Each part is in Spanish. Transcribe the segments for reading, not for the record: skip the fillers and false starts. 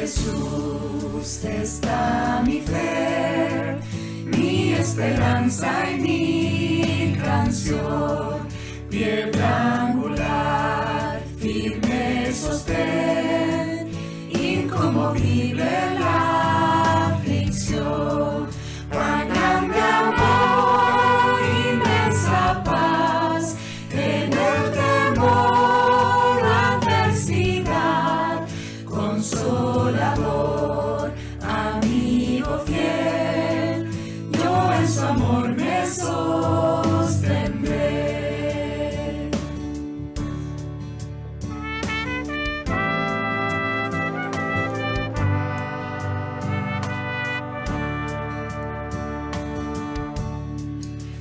Jesús está mi fe, mi esperanza y mi canción, piedra angular, firme sostén, inconmovible en la aflicción. Cuán grande amor, inmensa paz, en el temor, adversidad, consolador, amigo fiel, yo en su amor me sostendré.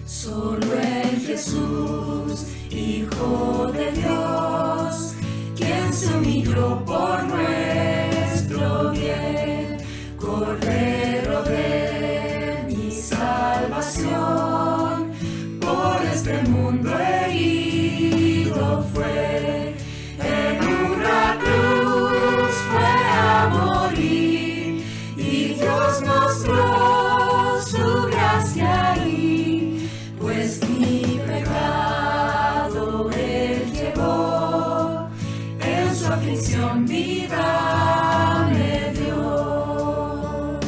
Solo en Jesús, Hijo de Dios, quien se humilló por nuestro bien, Cordero de mi salvación, por este mundo herido fue, en una cruz fue a morir, y Dios mostró su gracia ahí, pues mi pecado Él llevó, en su aflicción vida me dio.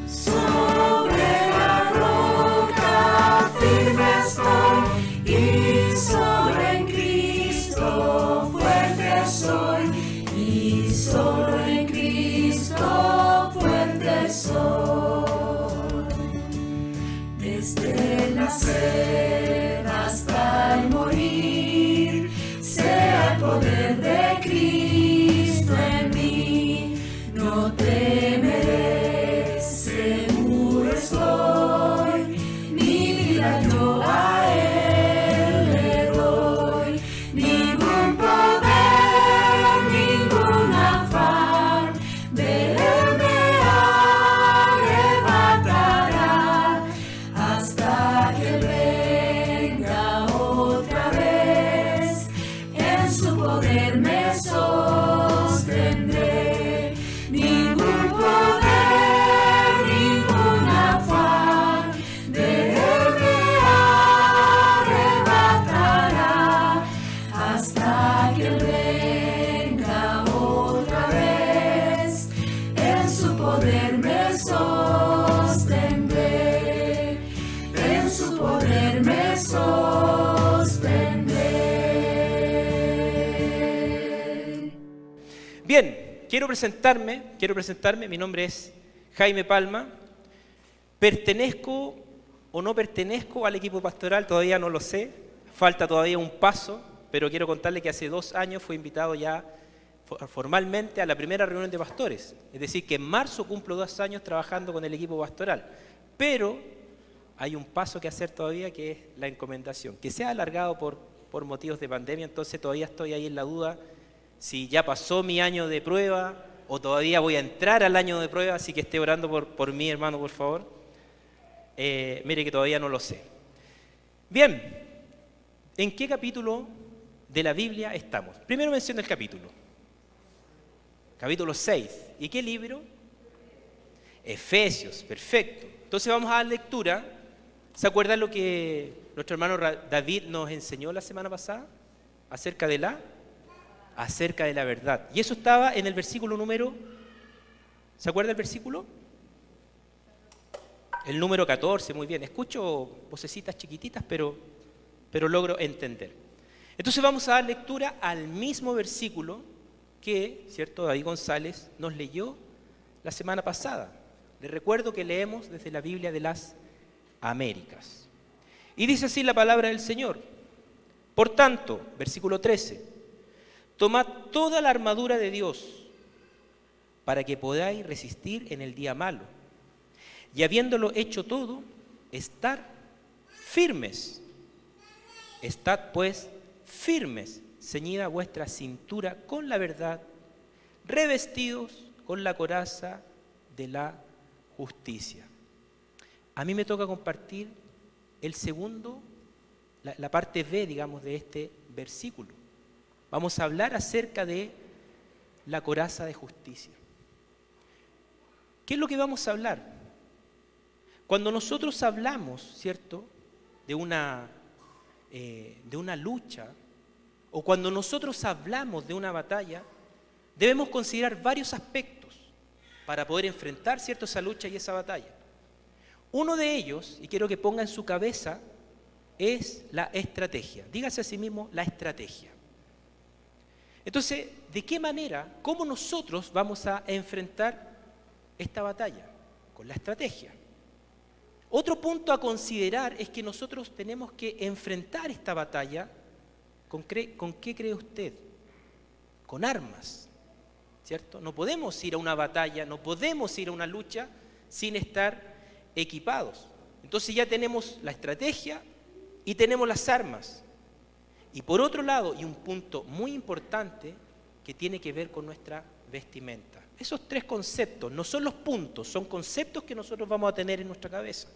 Sobre la roca firme estoy, y solo en Cristo fuerte soy, y solo en Cristo fuerte soy. Desde el nacer hasta el morir, sea el poder de Cristo en mí, no temeré, seguro estoy, mi vida yo a Él le doy, ningún poder, ningún afán, de Él me arrebatará, hasta que venga otra vez, en su poder me sostendré. Ningún poder, ningún afán, de Él me arrebatará, hasta que venga otra vez, en su poder me sostendré, en su poder me sostendré. Bien, quiero presentarme, mi nombre es Jaime Palma. ¿Pertenezco o no pertenezco al equipo pastoral? Todavía no lo sé, falta todavía un paso, pero quiero contarle que hace 2 años fui invitado ya formalmente a la primera reunión de pastores. Es decir, que en marzo cumplo 2 años trabajando con el equipo pastoral. Pero hay un paso que hacer todavía, que es la encomendación, que se ha alargado por motivos de pandemia, entonces todavía estoy ahí en la duda si ya pasó mi año de prueba o todavía voy a entrar al año de prueba, así que esté orando por mí, hermano, por favor. Mire que todavía no lo sé. Bien, ¿en qué capítulo de la Biblia estamos? Primero menciona el capítulo. Capítulo 6. ¿Y qué libro? Efesios, perfecto. Entonces vamos a dar lectura. ¿Se acuerdan lo que nuestro hermano David nos enseñó la semana pasada? Acerca de la verdad. Y eso estaba en el versículo número, ¿se acuerda el versículo? El número 14, muy bien. Escucho vocecitas chiquititas, pero logro entender. Entonces vamos a dar lectura al mismo versículo que, ¿cierto?, David González nos leyó la semana pasada. Les recuerdo que leemos desde la Biblia de las Américas. Y dice así la palabra del Señor. Por tanto, versículo 13, tomad toda la armadura de Dios para que podáis resistir en el día malo. Y habiéndolo hecho todo, estar firmes. Estad pues firmes, ceñida vuestra cintura con la verdad, revestidos con la coraza de la justicia. A mí me toca compartir el segundo, la parte B, digamos, de este versículo. Vamos a hablar acerca de la coraza de justicia. ¿Qué es lo que vamos a hablar? Cuando nosotros hablamos, ¿cierto?, de una lucha, o cuando nosotros hablamos de una batalla, debemos considerar varios aspectos para poder enfrentar, ¿cierto?, esa lucha y esa batalla. Uno de ellos, y quiero que ponga en su cabeza, es la estrategia. Dígase a sí mismo, la estrategia. Entonces, ¿de qué manera, cómo nosotros vamos a enfrentar esta batalla? Con la estrategia. Otro punto a considerar es que nosotros tenemos que enfrentar esta batalla, ¿con qué cree usted? Con armas, ¿cierto? No podemos ir a una batalla, no podemos ir a una lucha sin estar equipados. Entonces ya tenemos la estrategia y tenemos las armas. Y por otro lado, y un punto muy importante, que tiene que ver con nuestra vestimenta. Esos tres conceptos no son los puntos, son conceptos que nosotros vamos a tener en nuestra cabeza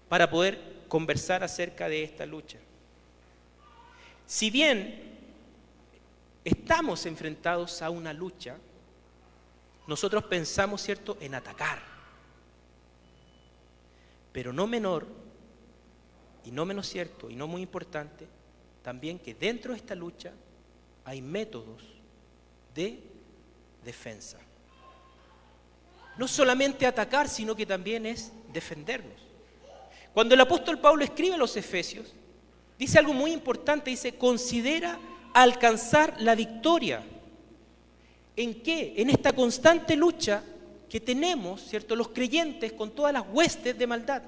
para poder conversar acerca de esta lucha. Si bien estamos enfrentados a una lucha, nosotros pensamos, ¿cierto?, en atacar. Pero no menor, y no menos cierto, y no muy importante, también que dentro de esta lucha hay métodos de defensa. No solamente atacar, sino que también es defendernos. Cuando el apóstol Pablo escribe a los Efesios, dice algo muy importante, dice, considera alcanzar la victoria. ¿En qué? En esta constante lucha que tenemos, ¿cierto?, los creyentes con todas las huestes de maldad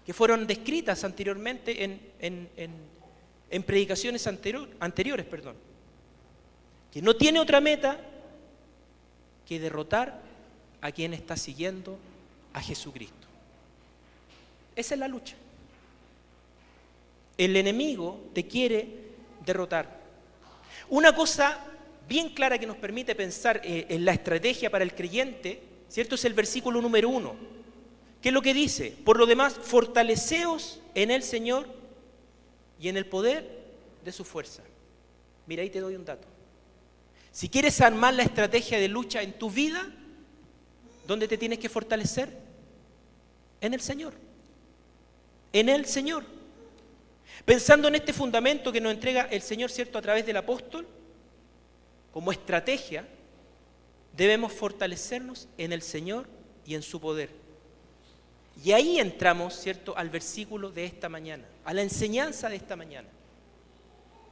que fueron descritas anteriormente en predicaciones anteriores, que no tiene otra meta que derrotar a quien está siguiendo a Jesucristo. Esa es la lucha. El enemigo te quiere derrotar. Una cosa bien clara que nos permite pensar en la estrategia para el creyente, ¿cierto?, es el versículo número 1. ¿Qué es lo que dice? Por lo demás, fortaleceos en el Señor y en el poder de su fuerza. Mira, ahí te doy un dato. Si quieres armar la estrategia de lucha en tu vida, ¿dónde te tienes que fortalecer? En el Señor. En el Señor. Pensando en este fundamento que nos entrega el Señor, ¿cierto?, a través del apóstol, como estrategia, debemos fortalecernos en el Señor y en su poder. Y ahí entramos, ¿cierto?, al versículo de esta mañana, a la enseñanza de esta mañana,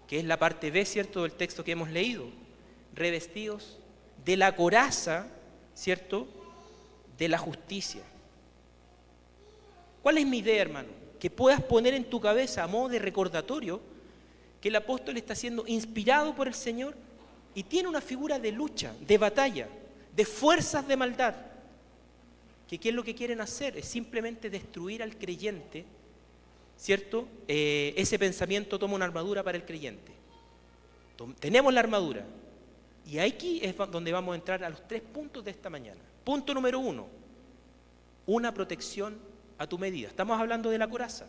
que es la parte B, ¿cierto?, del texto que hemos leído, revestidos de la coraza, ¿cierto?, de la justicia. ¿Cuál es mi idea, hermano? Que puedas poner en tu cabeza, a modo de recordatorio, que el apóstol está siendo inspirado por el Señor y tiene una figura de lucha, de batalla, de fuerzas de maldad, que ¿qué es lo que quieren hacer? Es simplemente destruir al creyente, ¿cierto? Ese pensamiento toma una armadura para el creyente. Tenemos la armadura. Y aquí es donde vamos a entrar a los 3 puntos de esta mañana. Punto número 1, una protección a tu medida. Estamos hablando de la coraza.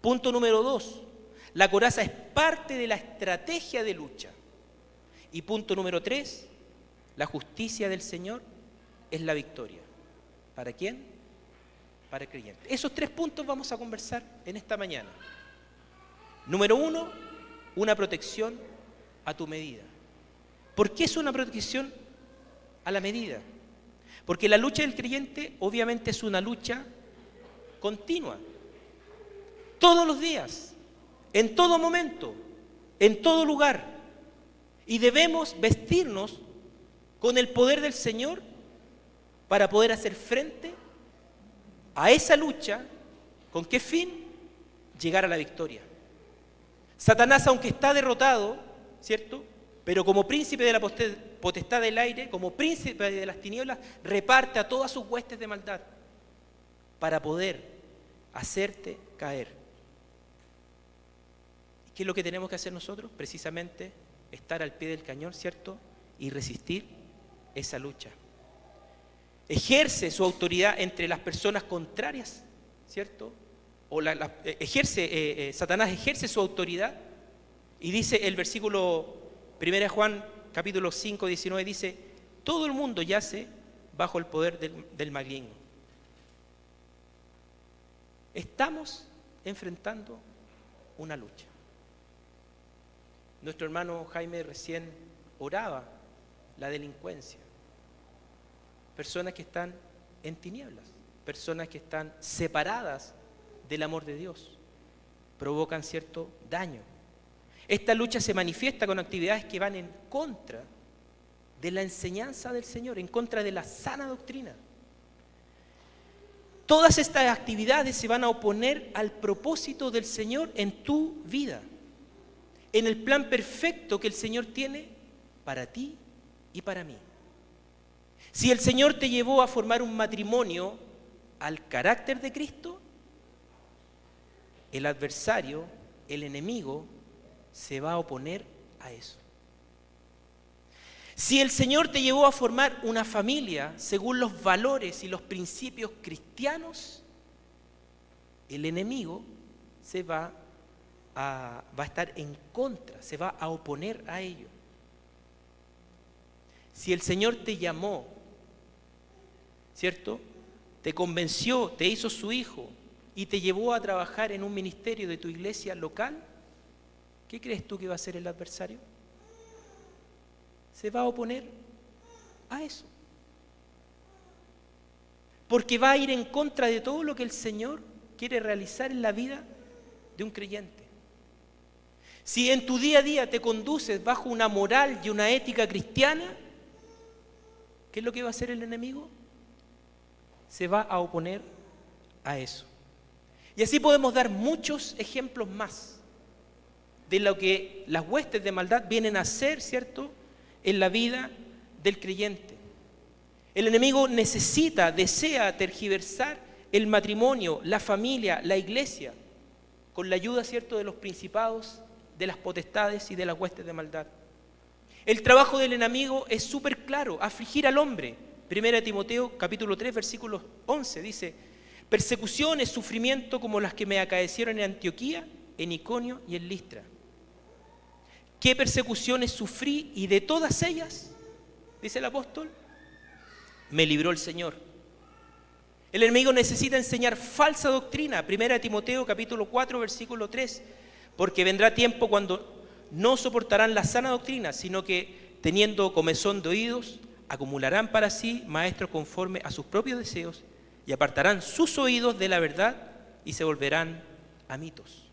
Punto número 2, la coraza es parte de la estrategia de lucha. Y punto número 3, la justicia del Señor es la victoria. ¿Para quién? Para el creyente. Esos 3 puntos vamos a conversar en esta mañana. Número 1, una protección a tu medida. ¿Por qué es una protección a la medida? Porque la lucha del creyente obviamente es una lucha continua. Todos los días, en todo momento, en todo lugar. Y debemos vestirnos con el poder del Señor para poder hacer frente a esa lucha. ¿Con qué fin? Llegar a la victoria. Satanás, aunque está derrotado, ¿cierto?, pero como príncipe de la potestad del aire, como príncipe de las tinieblas, reparte a todas sus huestes de maldad para poder hacerte caer. ¿Qué es lo que tenemos que hacer nosotros? Precisamente estar al pie del cañón, ¿cierto?, y resistir esa lucha. Ejerce su autoridad entre las personas contrarias, ¿cierto? Satanás ejerce su autoridad y dice el versículo Primera de Juan capítulo 5, 19 dice, todo el mundo yace bajo el poder del maligno. Estamos enfrentando una lucha. Nuestro hermano Jaime recién oraba la delincuencia. Personas que están en tinieblas, personas que están separadas del amor de Dios, provocan cierto daño. Esta lucha se manifiesta con actividades que van en contra de la enseñanza del Señor, en contra de la sana doctrina. Todas estas actividades se van a oponer al propósito del Señor en tu vida, en el plan perfecto que el Señor tiene para ti y para mí. Si el Señor te llevó a formar un matrimonio al carácter de Cristo, el adversario, el enemigo, se va a oponer a eso. Si el Señor te llevó a formar una familia según los valores y los principios cristianos, el enemigo va a estar en contra, se va a oponer a ello. Si el Señor te llamó, ¿cierto? Te convenció, te hizo su hijo y te llevó a trabajar en un ministerio de tu iglesia local, ¿qué crees tú que va a hacer el adversario? Se va a oponer a eso. Porque va a ir en contra de todo lo que el Señor quiere realizar en la vida de un creyente. Si en tu día a día te conduces bajo una moral y una ética cristiana, ¿qué es lo que va a hacer el enemigo? Se va a oponer a eso. Y así podemos dar muchos ejemplos más de lo que las huestes de maldad vienen a hacer, ¿cierto?, en la vida del creyente. El enemigo desea tergiversar el matrimonio, la familia, la iglesia, con la ayuda, ¿cierto?, de los principados, de las potestades y de las huestes de maldad. El trabajo del enemigo es súper claro, afligir al hombre. 1 Timoteo capítulo 3, versículo 11 dice, persecuciones, sufrimiento como las que me acaecieron en Antioquía, en Iconio y en Listra. ¿Qué persecuciones sufrí? Y de todas ellas, dice el apóstol, me libró el Señor. El enemigo necesita enseñar falsa doctrina. 1 Timoteo capítulo 4, versículo 3, porque vendrá tiempo cuando no soportarán la sana doctrina, sino que teniendo comezón de oídos, acumularán para sí maestros conforme a sus propios deseos y apartarán sus oídos de la verdad y se volverán a mitos.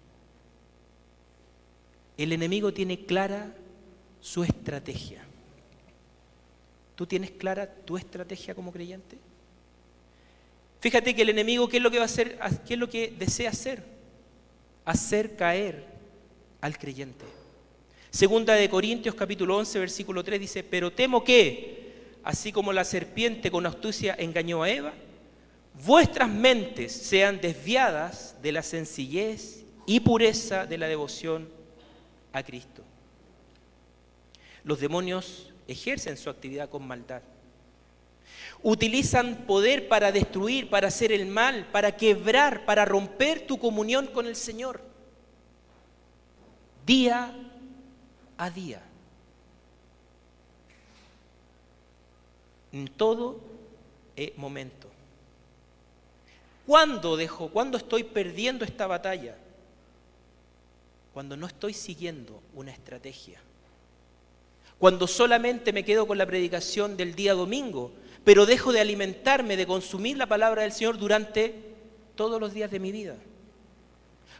El enemigo tiene clara su estrategia. ¿Tú tienes clara tu estrategia como creyente? Fíjate que el enemigo, ¿qué es lo que va a hacer? ¿Qué es lo que desea hacer? Hacer caer al creyente. Segunda de Corintios capítulo 11, versículo 3 dice, pero temo que, así como la serpiente con astucia engañó a Eva, vuestras mentes sean desviadas de la sencillez y pureza de la devoción a Cristo. Los demonios ejercen su actividad con maldad. Utilizan poder para destruir, para hacer el mal, para quebrar, para romper tu comunión con el Señor. Día a día. En todo momento. ¿Cuándo estoy perdiendo esta batalla? Cuando no estoy siguiendo una estrategia. Cuando solamente me quedo con la predicación del día domingo, pero dejo de alimentarme, de consumir la palabra del Señor durante todos los días de mi vida.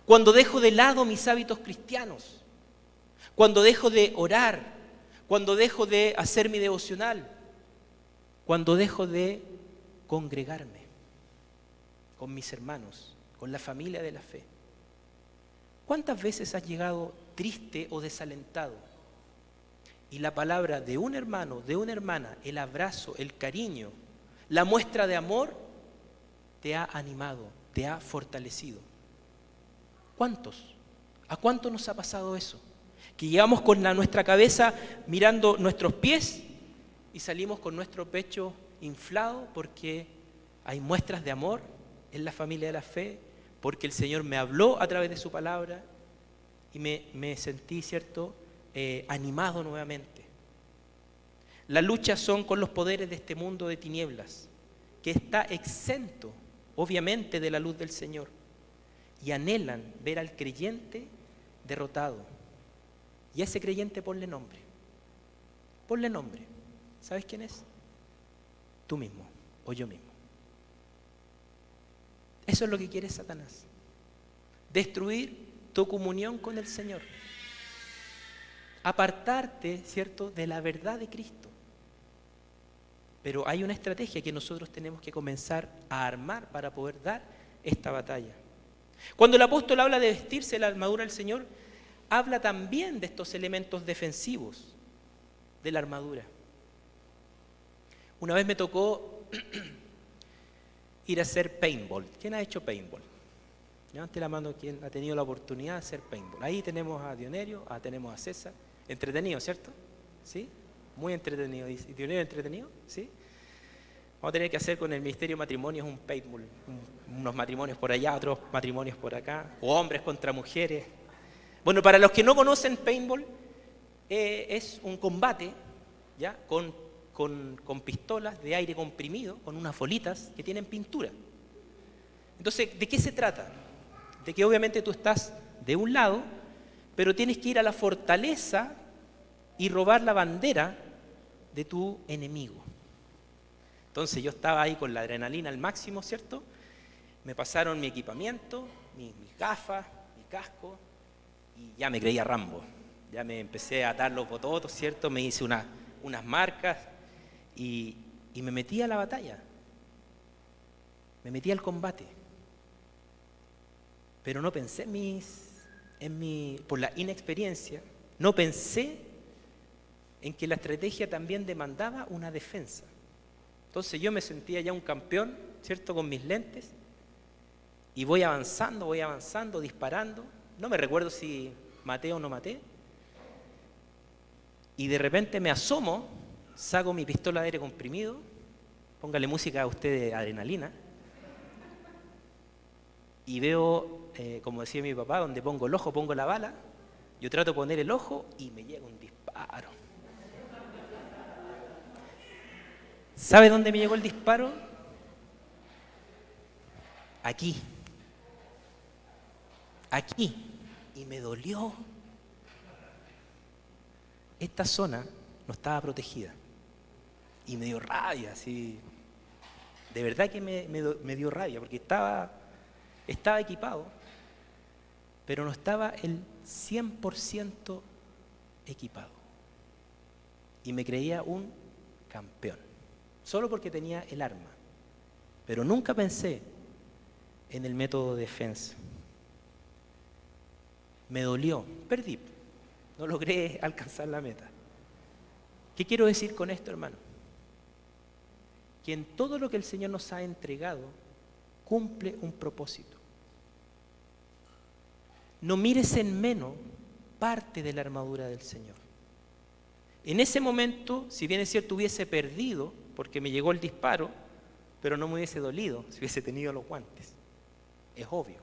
Cuando dejo de lado mis hábitos cristianos. Cuando dejo de orar. Cuando dejo de hacer mi devocional. Cuando dejo de congregarme con mis hermanos, con la familia de la fe. ¿Cuántas veces has llegado triste o desalentado? Y la palabra de un hermano, de una hermana, el abrazo, el cariño, la muestra de amor, te ha animado, te ha fortalecido. ¿Cuántos? ¿A cuánto nos ha pasado eso? Que llegamos con nuestra cabeza mirando nuestros pies y salimos con nuestro pecho inflado porque hay muestras de amor en la familia de la fe, porque el Señor me habló a través de su palabra y me sentí, ¿cierto?, animado nuevamente. Las luchas son con los poderes de este mundo de tinieblas, que está exento, obviamente, de la luz del Señor, y anhelan ver al creyente derrotado. Y a ese creyente ponle nombre. Ponle nombre. ¿Sabes quién es? Tú mismo o yo mismo. Eso es lo que quiere Satanás. Destruir tu comunión con el Señor. Apartarte, ¿cierto?, de la verdad de Cristo. Pero hay una estrategia que nosotros tenemos que comenzar a armar para poder dar esta batalla. Cuando el apóstol habla de vestirse la armadura del Señor, habla también de estos elementos defensivos de la armadura. Una vez me tocó ir a hacer paintball. ¿Quién ha hecho paintball? Levante la mano quien ha tenido la oportunidad de hacer paintball. Ahí tenemos a Dionerio, tenemos a César. Entretenido, ¿cierto? ¿Sí? Muy entretenido. ¿Dionerio entretenido? ¿Sí? Vamos a tener que hacer con el Ministerio de Matrimonios un paintball. Unos matrimonios por allá, otros matrimonios por acá. O hombres contra mujeres. Bueno, para los que no conocen paintball, es un combate, ¿ya?, con pistolas de aire comprimido, con unas bolitas que tienen pintura. Entonces, ¿de qué se trata? De que obviamente tú estás de un lado, pero tienes que ir a la fortaleza y robar la bandera de tu enemigo. Entonces yo estaba ahí con la adrenalina al máximo, ¿cierto? Me pasaron mi equipamiento, mis gafas, mi casco, y ya me creía Rambo. Ya me empecé a atar los bototos, ¿cierto? Me hice unas marcas y me metí a la batalla. Me metí al combate. Pero no pensé por la inexperiencia, no pensé en que la estrategia también demandaba una defensa. Entonces yo me sentía ya un campeón, ¿cierto?, con mis lentes, y voy avanzando, disparando. No me recuerdo si maté o no maté. Y de repente me asomo, saco mi pistola de aire comprimido, póngale música a usted de adrenalina, y veo, como decía mi papá, donde pongo el ojo, pongo la bala. Yo trato de poner el ojo y me llega un disparo. ¿Sabe dónde me llegó el disparo? Aquí. Y me dolió. Esta zona no estaba protegida. Y me dio rabia, así. De verdad que me dio rabia, porque estaba equipado, pero no estaba el 100% equipado. Y me creía un campeón, solo porque tenía el arma. Pero nunca pensé en el método de defensa. Me dolió, perdí, no logré alcanzar la meta. ¿Qué quiero decir con esto, hermano? Que en todo lo que el Señor nos ha entregado, cumple un propósito. No mires en menos parte de la armadura del Señor. En ese momento, si bien es cierto, hubiese perdido, porque me llegó el disparo, pero no me hubiese dolido si hubiese tenido los guantes. Es obvio.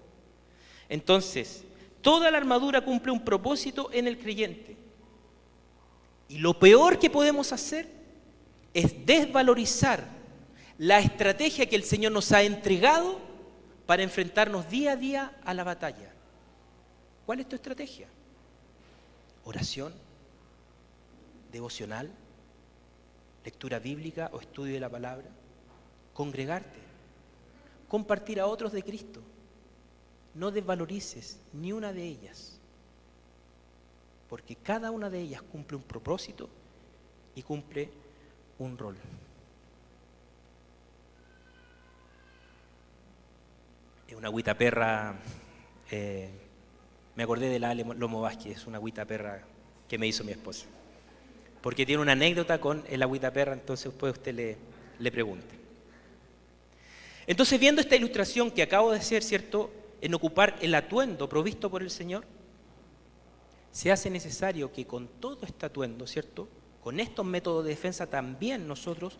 Entonces, toda la armadura cumple un propósito en el creyente. Y lo peor que podemos hacer es desvalorizar la estrategia que el Señor nos ha entregado para enfrentarnos día a día a la batalla. ¿Cuál es tu estrategia? Oración, devocional, lectura bíblica o estudio de la palabra, congregarte, compartir a otros de Cristo. No desvalorices ni una de ellas, porque cada una de ellas cumple un propósito y cumple un rol. Es una agüita perra, me acordé de la Ale Lomo Vázquez, es una agüita perra que me hizo mi esposa, porque tiene una anécdota con el agüita perra, entonces después usted le pregunte. Entonces, viendo esta ilustración que acabo de hacer, ¿cierto?, en ocupar el atuendo provisto por el Señor, se hace necesario que con todo este atuendo, ¿cierto?, con estos métodos de defensa también nosotros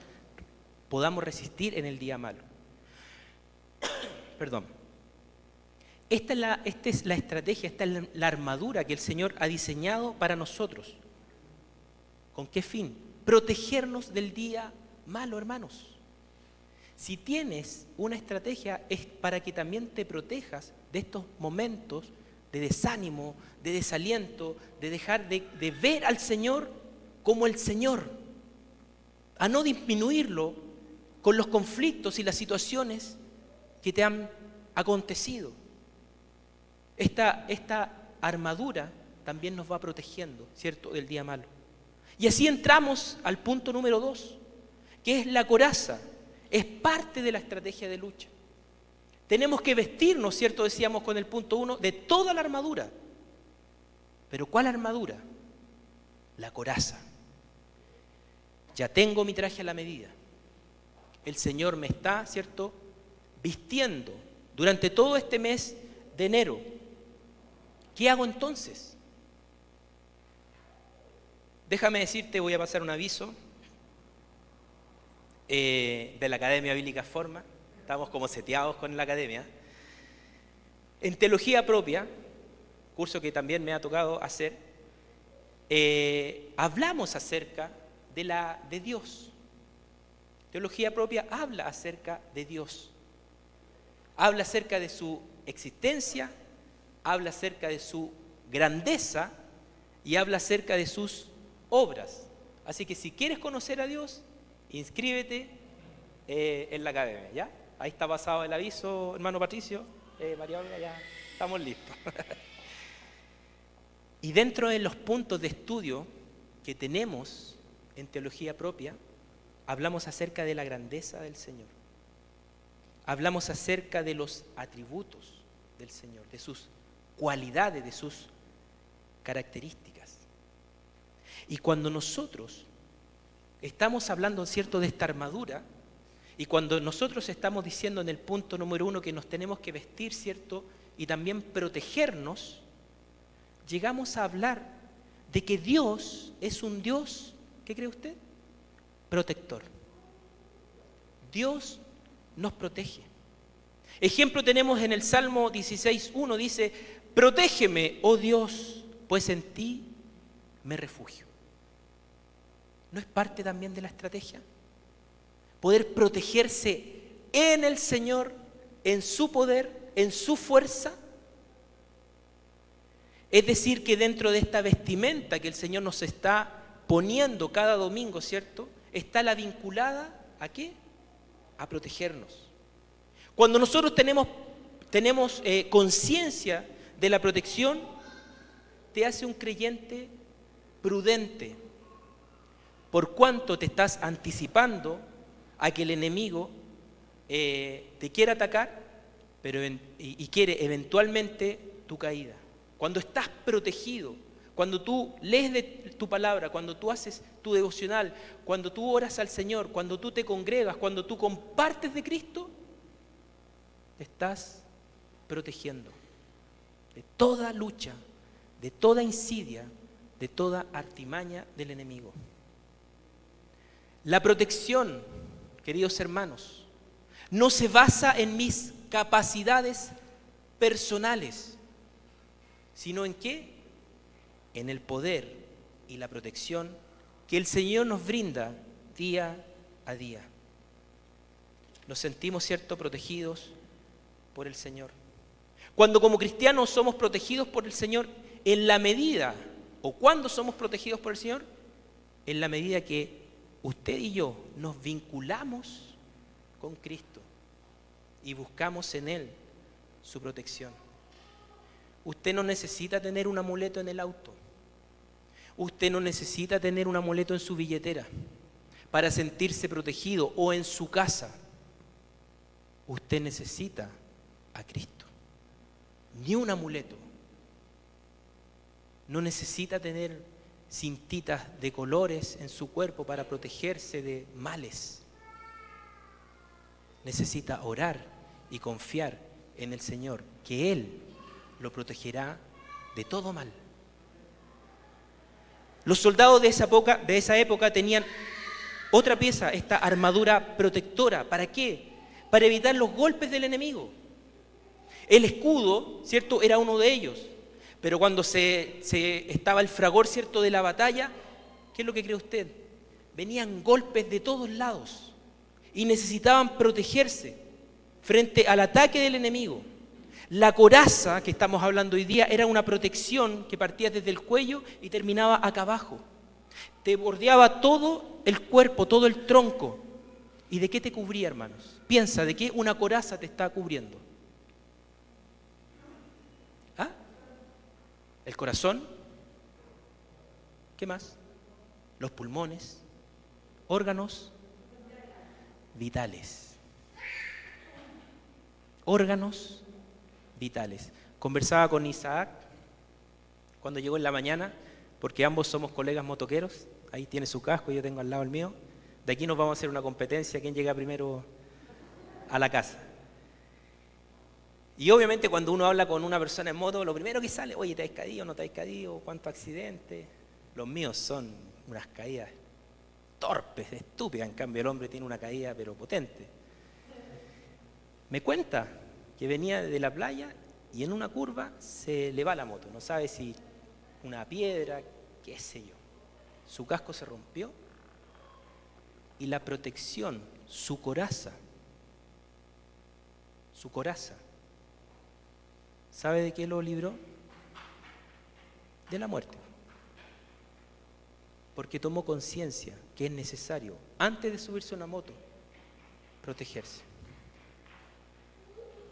podamos resistir en el día malo. Perdón. Esta es la estrategia, esta es la armadura que el Señor ha diseñado para nosotros, ¿Con qué fin? Protegernos del día malo, hermanos. Si tienes una estrategia es para que también te protejas de estos momentos de desánimo, de desaliento, de dejar de ver al Señor como el Señor, a no disminuirlo con los conflictos y las situaciones que te han acontecido. Esta armadura también nos va protegiendo, ¿cierto?, del día malo. Y así entramos al punto número 2, que es la coraza. Es parte de la estrategia de lucha. Tenemos que vestirnos, ¿cierto?, decíamos con el punto 1, de toda la armadura. ¿Pero cuál armadura? La coraza. Ya tengo mi traje a la medida. El Señor me está, ¿cierto?, vistiendo durante todo este mes de enero. ¿Qué hago entonces? Déjame decirte, voy a pasar un aviso de la Academia Bíblica Forma. Estamos como seteados con la academia. En teología propia, curso que también me ha tocado hacer, hablamos acerca de Dios. Teología propia habla acerca de Dios. Habla acerca de su existencia, habla acerca de su grandeza y habla acerca de sus obras. Así que si quieres conocer a Dios, inscríbete en la academia, ¿ya? Ahí está pasado el aviso, hermano Patricio, María Olga, ya estamos listos. Y dentro de los puntos de estudio que tenemos en teología propia, hablamos acerca de la grandeza del Señor. Hablamos acerca de los atributos del Señor, de sus cualidades, de sus características. Y cuando nosotros estamos hablando, ¿cierto?, de esta armadura, y cuando nosotros estamos diciendo en el punto número 1 que nos tenemos que vestir, ¿cierto?, y también protegernos, llegamos a hablar de que Dios es un Dios, ¿qué cree usted? Protector. Dios nos protege. Ejemplo tenemos en el Salmo 16:1, dice: protégeme, oh Dios, pues en ti me refugio. ¿No es parte también de la estrategia? Poder protegerse en el Señor, en su poder, en su fuerza. Es decir, que dentro de esta vestimenta que el Señor nos está poniendo cada domingo, ¿cierto?, está la vinculada ¿a qué? A protegernos. Cuando nosotros tenemos conciencia de la protección, te hace un creyente prudente, por cuanto te estás anticipando a que el enemigo te quiera atacar, y quiere eventualmente tu caída. Cuando estás protegido, cuando tú lees de tu palabra, cuando tú haces tu devocional, cuando tú oras al Señor, cuando tú te congregas, cuando tú compartes de Cristo, te estás protegiendo de toda lucha, de toda insidia, de toda artimaña del enemigo. La protección, queridos hermanos, no se basa en mis capacidades personales, sino en ¿qué? En el poder y la protección que el Señor nos brinda día a día. Nos sentimos, ¿cierto?, protegidos por el Señor. Cuando como cristianos somos protegidos por el Señor, en la medida, o cuando somos protegidos por el Señor, en la medida que usted y yo nos vinculamos con Cristo y buscamos en Él su protección. Usted no necesita tener un amuleto en el auto. Usted no necesita tener un amuleto en su billetera para sentirse protegido, o en su casa. Usted necesita a Cristo. Ni un amuleto. No necesita tener cintitas de colores en su cuerpo para protegerse de males. Necesita orar y confiar en el Señor, que Él lo protegerá de todo mal. Los soldados de esa época tenían otra pieza, esta armadura protectora. ¿Para qué? Para evitar los golpes del enemigo. El escudo, ¿cierto?, era uno de ellos. Pero cuando se estaba el fragor, ¿cierto?, de la batalla, ¿qué es lo que cree usted? Venían golpes de todos lados y necesitaban protegerse frente al ataque del enemigo. La coraza que estamos hablando hoy día era una protección que partía desde el cuello y terminaba acá abajo. Te bordeaba todo el cuerpo, todo el tronco. ¿Y de qué te cubría, hermanos? Piensa, ¿de qué una coraza te está cubriendo? ¿Ah? ¿El corazón? ¿Qué más? Los pulmones, órganos vitales. Órganos vitales. Conversaba con Isaac cuando llegó en la mañana, porque ambos somos colegas motoqueros. Ahí tiene su casco y yo tengo al lado el mío. De aquí nos vamos a hacer una competencia, quién llega primero a la casa. Y obviamente cuando uno habla con una persona en moto, lo primero que sale, oye, ¿te has caído, no te has caído? ¿Cuántos accidentes? Los míos son unas caídas torpes, estúpidas. En cambio el hombre tiene una caída pero potente. Me cuenta que venía de la playa y en una curva se le va la moto. No sabe si una piedra, qué sé yo. Su casco se rompió y la protección, su coraza, ¿sabe de qué lo libró? De la muerte. Porque tomó conciencia que es necesario, antes de subirse a una moto, protegerse.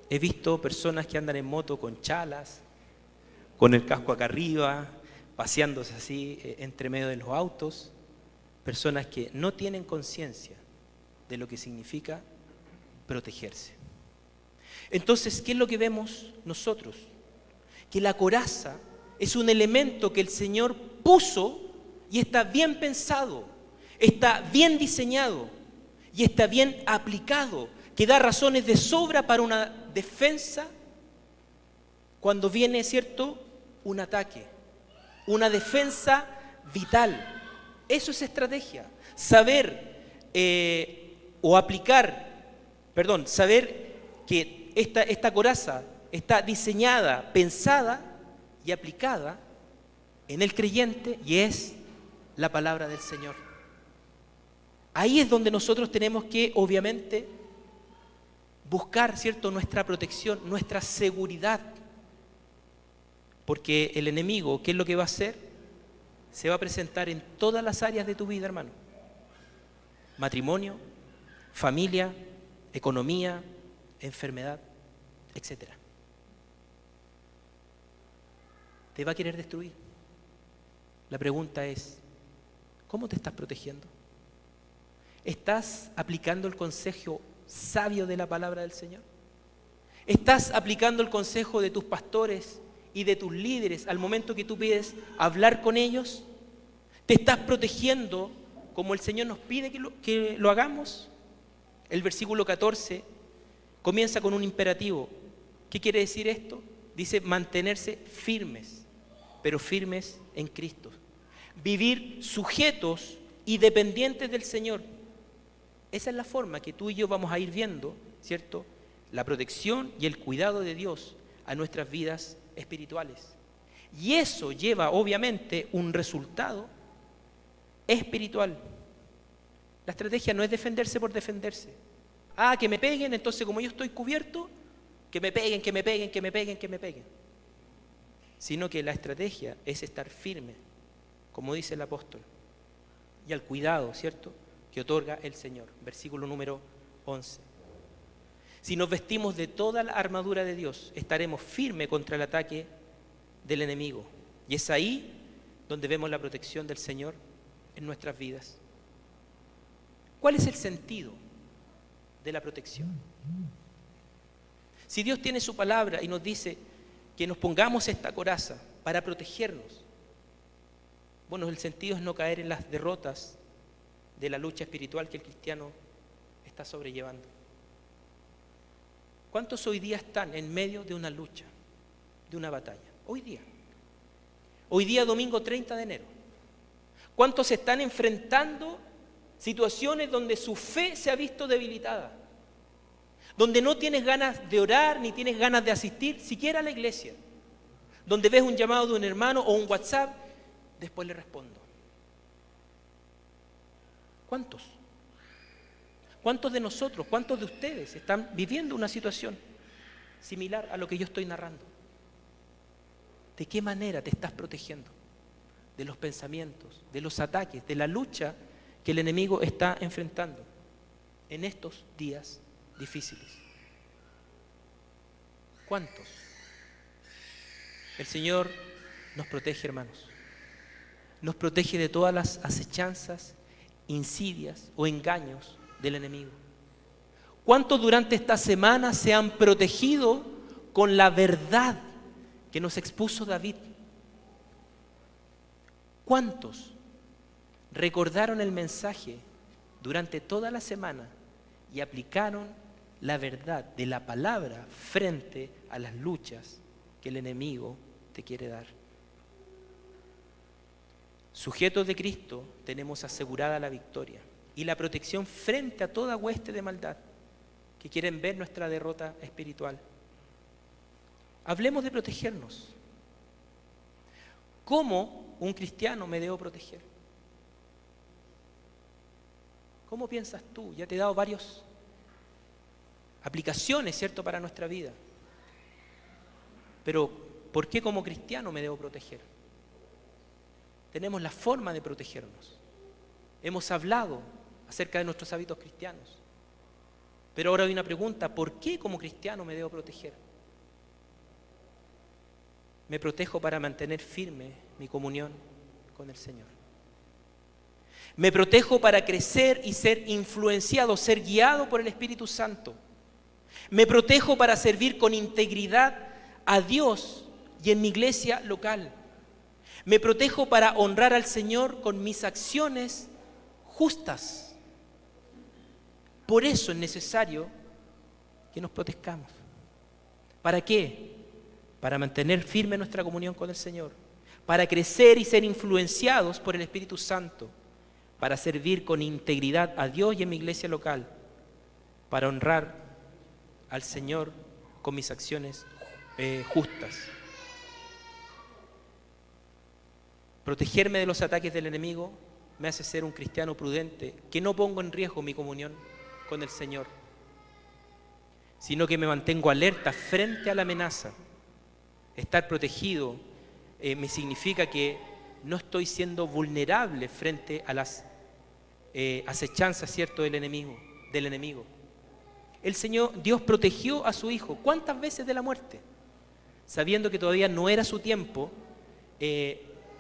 He visto personas que andan en moto con chalas, con el casco acá arriba, paseándose así entre medio de los autos. Personas que no tienen conciencia de lo que significa protegerse. Entonces, ¿qué es lo que vemos nosotros? Que la coraza es un elemento que el Señor puso y está bien pensado, está bien diseñado y está bien aplicado, que da razones de sobra para una defensa cuando viene, ¿cierto?, un ataque, una defensa vital. Eso es estrategia, saber saber que esta coraza está diseñada, pensada y aplicada en el creyente y es la palabra del Señor. Ahí es donde nosotros tenemos que, obviamente, buscar, ¿cierto?, nuestra protección, nuestra seguridad. Porque el enemigo, ¿qué es lo que va a hacer? Se va a presentar en todas las áreas de tu vida, hermano. Matrimonio, familia, economía, enfermedad, etc. Te va a querer destruir. La pregunta es, ¿cómo te estás protegiendo? ¿Estás aplicando el consejo sabio de la palabra del Señor? ¿Estás aplicando el consejo de tus pastores y de tus líderes al momento que tú pides hablar con ellos? ¿Te estás protegiendo como el Señor nos pide que lo hagamos? El versículo 14 comienza con un imperativo. ¿Qué quiere decir esto? Dice mantenerse firmes, pero firmes en Cristo. Vivir sujetos y dependientes del Señor. Esa es la forma que tú y yo vamos a ir viendo, ¿cierto?, la protección y el cuidado de Dios a nuestras vidas espirituales. Y eso lleva obviamente un resultado espiritual. La estrategia no es defenderse por defenderse. Ah, que me peguen, entonces como yo estoy cubierto, que me peguen, que me peguen, que me peguen, que me peguen. Sino que la estrategia es estar firme, como dice el apóstol, y al cuidado, ¿cierto?, que otorga el Señor. Versículo número 11. Si nos vestimos de toda la armadura de Dios, estaremos firmes contra el ataque del enemigo. Y es ahí donde vemos la protección del Señor en nuestras vidas. ¿Cuál es el sentido de la protección? Si Dios tiene su palabra y nos dice que nos pongamos esta coraza para protegernos, bueno, el sentido es no caer en las derrotas de la lucha espiritual que el cristiano está sobrellevando. ¿Cuántos hoy día están en medio de una lucha, de una batalla? Hoy día domingo 30 de enero. ¿Cuántos están enfrentando situaciones donde su fe se ha visto debilitada? Donde no tienes ganas de orar, ni tienes ganas de asistir siquiera a la iglesia. Donde ves un llamado de un hermano o un WhatsApp, después le respondo. ¿Cuántos? ¿Cuántos de nosotros, cuántos de ustedes están viviendo una situación similar a lo que yo estoy narrando? ¿De qué manera te estás protegiendo de los pensamientos, de los ataques, de la lucha que el enemigo está enfrentando en estos días difíciles? ¿Cuántos? El Señor nos protege, hermanos. Nos protege de todas las acechanzas, insidias o engaños del enemigo. ¿Cuántos durante esta semana se han protegido con la verdad que nos expuso David? ¿Cuántos recordaron el mensaje durante toda la semana y aplicaron la verdad de la palabra frente a las luchas que el enemigo te quiere dar? Sujetos de Cristo tenemos asegurada la victoria y la protección frente a toda hueste de maldad que quieren ver nuestra derrota espiritual. Hablemos de protegernos. ¿Cómo un cristiano me debo proteger? ¿Cómo piensas tú? Ya te he dado varias aplicaciones, ¿cierto?, para nuestra vida. Pero, ¿por qué como cristiano me debo proteger? Tenemos la forma de protegernos. Hemos hablado acerca de nuestros hábitos cristianos. Pero ahora hay una pregunta: ¿por qué como cristiano me debo proteger? Me protejo para mantener firme mi comunión con el Señor. Me protejo para crecer y ser influenciado, ser guiado por el Espíritu Santo. Me protejo para servir con integridad a Dios y en mi iglesia local. Me protejo para honrar al Señor con mis acciones justas. Por eso es necesario que nos protegamos. ¿Para qué? Para mantener firme nuestra comunión con el Señor, para crecer y ser influenciados por el Espíritu Santo, para servir con integridad a Dios y en mi iglesia local, para honrar al Señor con mis acciones justas. Protegerme de los ataques del enemigo me hace ser un cristiano prudente, que no pongo en riesgo mi comunión con el Señor, sino que me mantengo alerta frente a la amenaza. Estar protegido me significa que no estoy siendo vulnerable frente a las acechanzas, ¿cierto?, del enemigo. El Señor, Dios protegió a su Hijo. ¿Cuántas veces de la muerte? Sabiendo que todavía no era su tiempo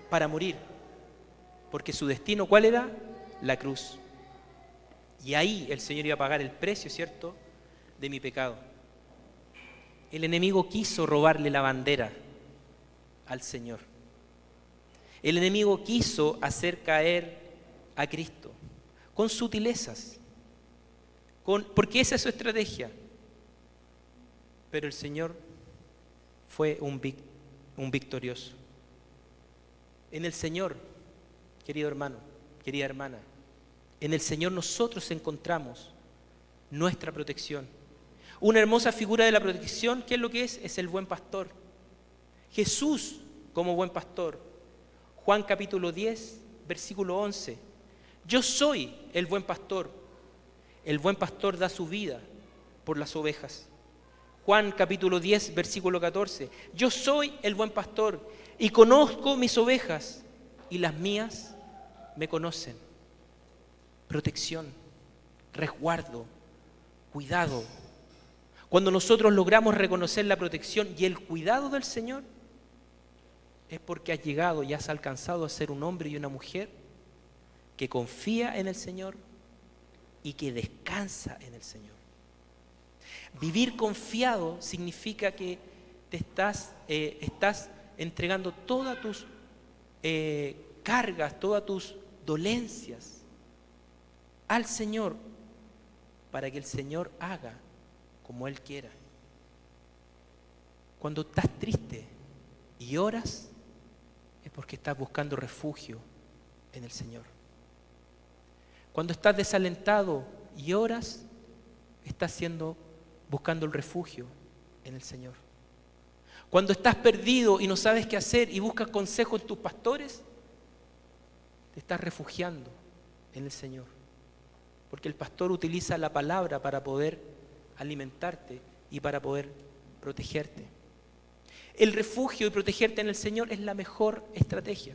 para morir, porque su destino, ¿cuál era? La cruz. Y ahí el Señor iba a pagar el precio, ¿cierto?, de mi pecado. El enemigo quiso robarle la bandera al Señor. El enemigo quiso hacer caer a Cristo con sutilezas, porque esa es su estrategia. Pero el Señor fue un victorioso. En el Señor, querido hermano, querida hermana, en el Señor nosotros encontramos nuestra protección. Una hermosa figura de la protección, ¿qué es lo que es? Es el buen pastor. Jesús como buen pastor. Juan capítulo 10, versículo 11. Yo soy el buen pastor. El buen pastor da su vida por las ovejas. Juan capítulo 10, versículo 14. Yo soy el buen pastor y conozco mis ovejas y las mías me conocen. Protección, resguardo, cuidado. Cuando nosotros logramos reconocer la protección y el cuidado del Señor, es porque has llegado y has alcanzado a ser un hombre y una mujer que confía en el Señor y que descansa en el Señor. Vivir confiado significa que te estás entregando todas tus cargas, todas tus dolencias al Señor para que el Señor haga como Él quiera. Cuando estás triste y oras, es porque estás buscando refugio en el Señor. Cuando estás desalentado y oras, estás buscando el refugio en el Señor. Cuando estás perdido y no sabes qué hacer y buscas consejo en tus pastores, te estás refugiando en el Señor. porque el pastor utiliza la palabra para poder alimentarte y para poder protegerte. El refugio y protegerte en el Señor es la mejor estrategia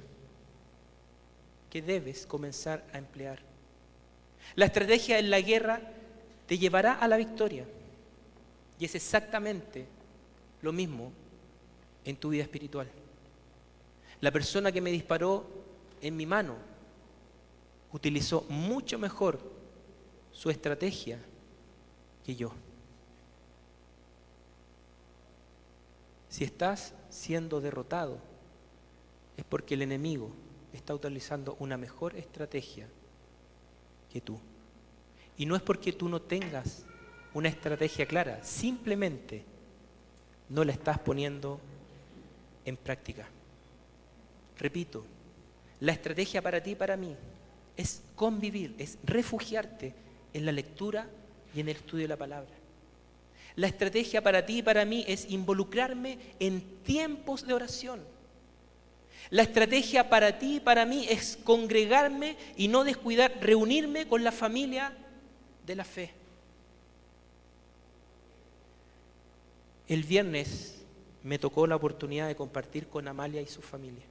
que debes comenzar a emplear. La estrategia en la guerra te llevará a la victoria y es exactamente lo mismo en tu vida espiritual. La persona que me disparó en mi mano utilizó mucho mejor su estrategia que yo. Si estás siendo derrotado, es porque el enemigo está utilizando una mejor estrategia que tú. Y no es porque tú no tengas una estrategia clara, simplemente no la estás poniendo en práctica. Repito, la estrategia para ti y para mí es convivir, es refugiarte en la lectura y en el estudio de la palabra. La estrategia para ti y para mí es involucrarme en tiempos de oración. La estrategia para ti y para mí es congregarme y no descuidar, reunirme con la familia de la fe. El viernes me tocó la oportunidad de compartir con Amalia y su familia.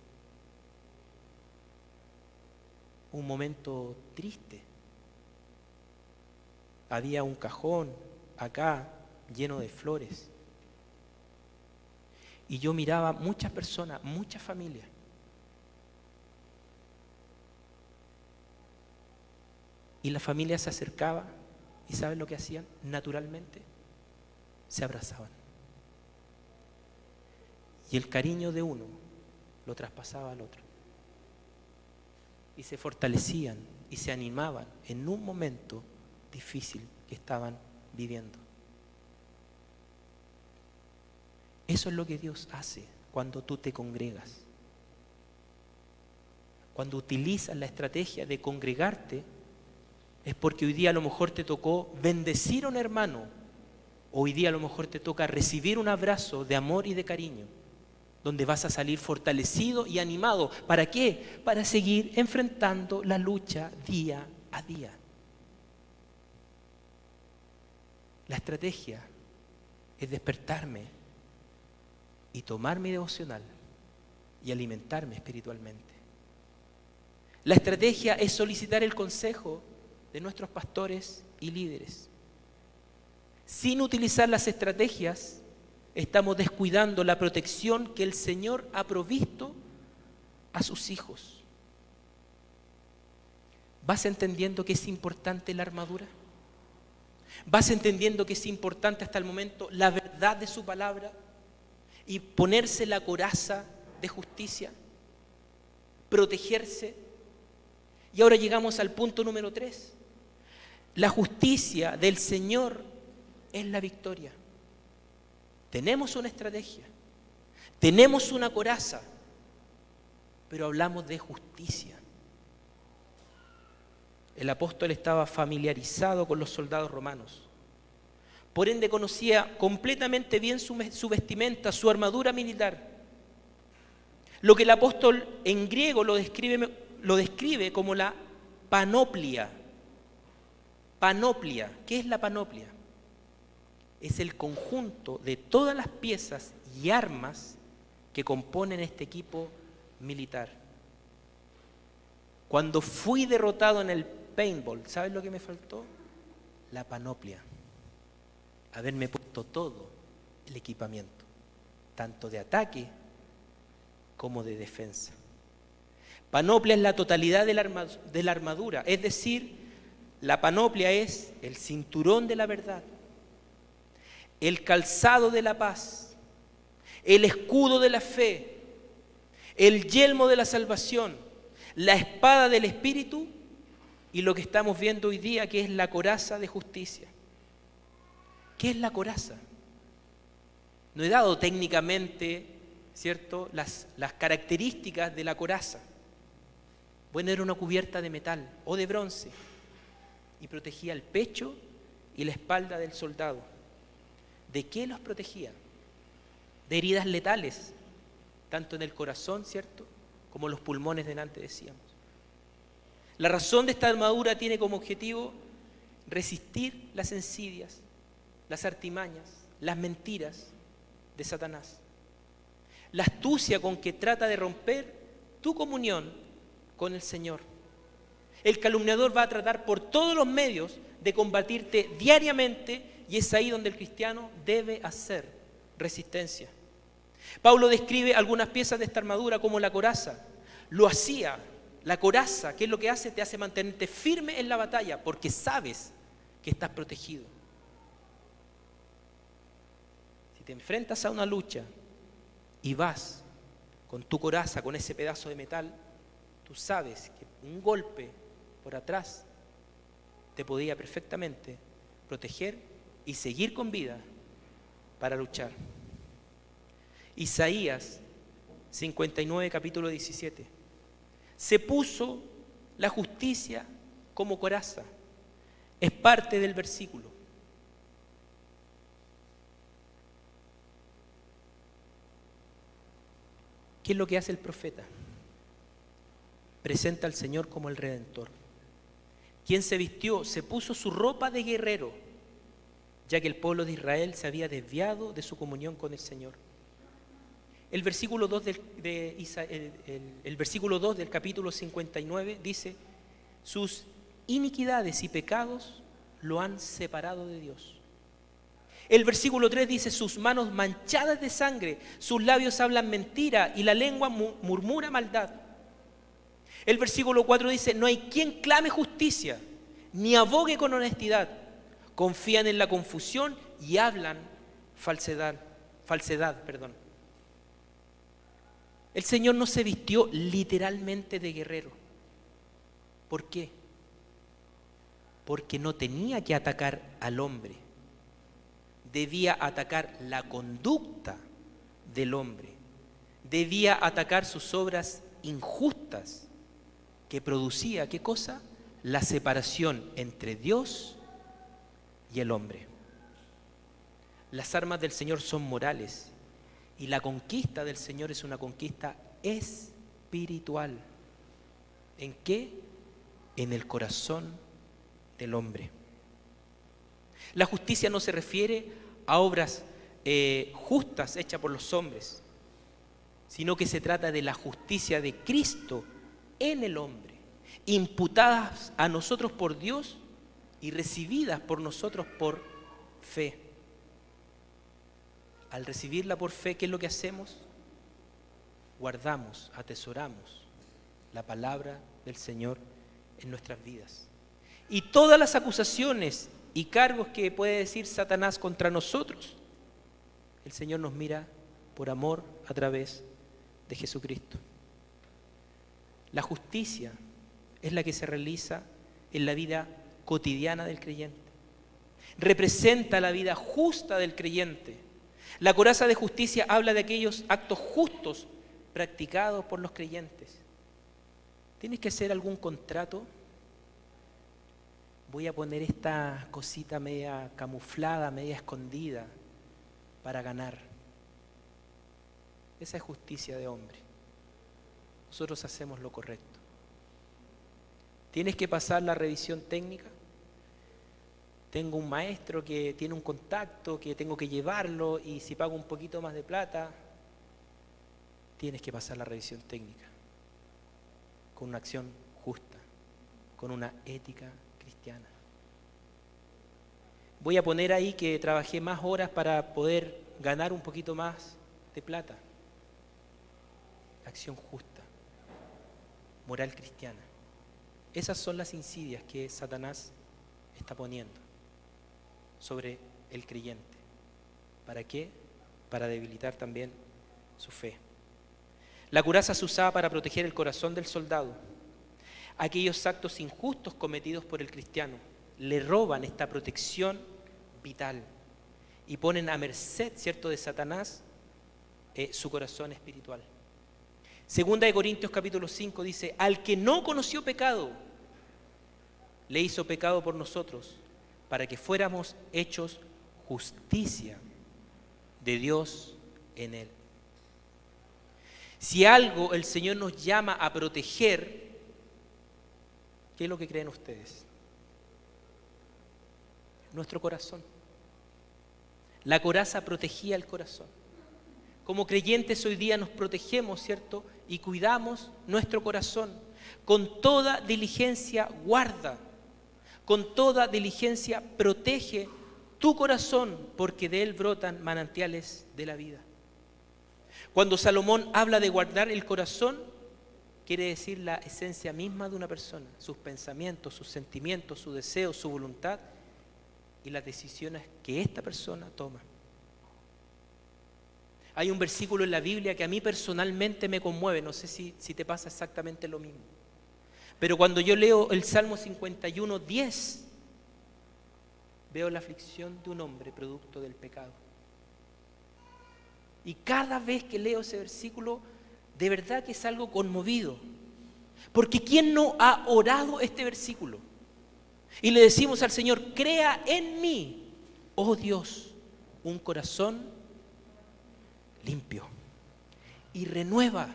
Un momento triste. Había un cajón acá lleno de flores. Y yo miraba muchas personas, muchas familias. Y la familia se acercaba y ¿saben lo que hacían? Naturalmente se abrazaban. Y el cariño de uno lo traspasaba al otro. Y se fortalecían y se animaban en un momento difícil que estaban viviendo. Eso es lo que Dios hace cuando tú te congregas. Cuando utilizas la estrategia de congregarte, es porque hoy día a lo mejor te tocó bendecir a un hermano, hoy día a lo mejor te toca recibir un abrazo de amor y de cariño, donde vas a salir fortalecido y animado. ¿Para qué? Para seguir enfrentando la lucha día a día. La estrategia es despertarme y tomar mi devocional y alimentarme espiritualmente. La estrategia es solicitar el consejo de nuestros pastores y líderes. Sin utilizar las estrategias, estamos descuidando la protección que el Señor ha provisto a sus hijos. ¿Vas entendiendo que es importante la armadura? ¿Vas entendiendo que es importante hasta el momento la verdad de su palabra y ponerse la coraza de justicia? Protegerse. Y ahora llegamos al punto número 3. La justicia del Señor es la victoria. Tenemos una estrategia, tenemos una coraza, pero hablamos de justicia. El apóstol estaba familiarizado con los soldados romanos. Por ende conocía completamente bien su vestimenta, su armadura militar. Lo que el apóstol en griego lo describe como la panoplia. Panoplia. ¿Qué es la panoplia? Es el conjunto de todas las piezas y armas que componen este equipo militar. Cuando fui derrotado en el paintball, ¿sabes lo que me faltó? La panoplia. Haberme puesto todo el equipamiento, tanto de ataque como de defensa. Panoplia es la totalidad de la armadura, es decir, la panoplia es el cinturón de la verdad, el calzado de la paz, el escudo de la fe, el yelmo de la salvación, la espada del Espíritu y lo que estamos viendo hoy día, que es la coraza de justicia. ¿Qué es la coraza? No he dado técnicamente, ¿cierto?, las características de la coraza. Bueno, era una cubierta de metal o de bronce y protegía el pecho y la espalda del soldado. ¿De qué los protegía? De heridas letales, tanto en el corazón, ¿cierto?, como los pulmones delante decíamos. La razón de esta armadura tiene como objetivo resistir las insidias, las artimañas, las mentiras de Satanás. La astucia con que trata de romper tu comunión con el Señor. El calumniador va a tratar por todos los medios de combatirte diariamente, y es ahí donde el cristiano debe hacer resistencia. Pablo describe algunas piezas de esta armadura como la coraza. Lo hacía, la coraza, ¿qué es lo que hace? Te hace mantenerte firme en la batalla porque sabes que estás protegido. Si te enfrentas a una lucha y vas con tu coraza, con ese pedazo de metal, tú sabes que un golpe por atrás te podía perfectamente proteger y seguir con vida para luchar. Isaías 59, capítulo 17. Se puso la justicia como coraza. Es parte del versículo. ¿Qué es lo que hace el profeta? Presenta al Señor como el Redentor. Quien se vistió, se puso su ropa de guerrero, ya que el pueblo de Israel se había desviado de su comunión con el Señor. El versículo 2 el versículo 2 del capítulo 59 dice: sus iniquidades y pecados lo han separado de Dios. El versículo 3 dice: sus manos manchadas de sangre, sus labios hablan mentira y la lengua murmura maldad. El versículo 4 dice: no hay quien clame justicia, ni abogue con honestidad. Confían en la confusión y hablan falsedad. El Señor no se vistió literalmente de guerrero. ¿Por qué? Porque no tenía que atacar al hombre. Debía atacar la conducta del hombre. Debía atacar sus obras injustas que producía, ¿qué cosa? La separación entre Dios y el hombre. Las armas del Señor son morales y la conquista del Señor es una conquista espiritual. ¿En qué? En el corazón del hombre. La justicia no se refiere a obras justas hechas por los hombres, sino que se trata de la justicia de Cristo en el hombre, imputadas a nosotros por Dios y recibidas por nosotros por fe. Al recibirla por fe, ¿qué es lo que hacemos? Guardamos, atesoramos la palabra del Señor en nuestras vidas. Y todas las acusaciones y cargos que puede decir Satanás contra nosotros, el Señor nos mira por amor a través de Jesucristo. La justicia es la que se realiza en la vida cotidiana del creyente. Representa la vida justa del creyente. La coraza de justicia habla de aquellos actos justos practicados por los creyentes. ¿Tienes que hacer algún contrato? Voy a poner esta cosita media camuflada, media escondida para ganar. Esa es justicia de hombre. Nosotros hacemos lo correcto. ¿Tienes que pasar la revisión técnica? Tengo un maestro que tiene un contacto, que tengo que llevarlo y si pago un poquito más de plata, tienes que pasar la revisión técnica con una acción justa, con una ética cristiana. Voy a poner ahí que trabajé más horas para poder ganar un poquito más de plata. Acción justa, moral cristiana. Esas son las insidias que Satanás está poniendo sobre el creyente. ¿Para qué? Para debilitar también su fe. La coraza se usaba para proteger el corazón del soldado. Aquellos actos injustos cometidos por el cristiano le roban esta protección vital y ponen a merced, ¿cierto?, de Satanás su corazón espiritual. Segunda de Corintios capítulo 5 dice: al que no conoció pecado, le hizo pecado por nosotros, para que fuéramos hechos justicia de Dios en él. Si algo el Señor nos llama a proteger, ¿qué es lo que creen ustedes? nuestro corazón. La coraza protegía el corazón. Como creyentes hoy día nos protegemos, ¿cierto? Y cuidamos nuestro corazón. Con toda diligencia guarda, con toda diligencia protege tu corazón, porque de él brotan manantiales de la vida. Cuando Salomón habla de guardar el corazón, quiere decir la esencia misma de una persona, sus pensamientos, sus sentimientos, su deseo, su voluntad y las decisiones que esta persona toma. Hay un versículo en la Biblia que a mí personalmente me conmueve, no sé si te pasa exactamente lo mismo. Pero cuando yo leo el Salmo 51, 10, veo la aflicción de un hombre producto del pecado. Y cada vez que leo ese versículo, de verdad que salgo conmovido. Porque ¿quién no ha orado este versículo? Y le decimos al Señor, crea en mí, oh Dios, un corazón limpio y renueva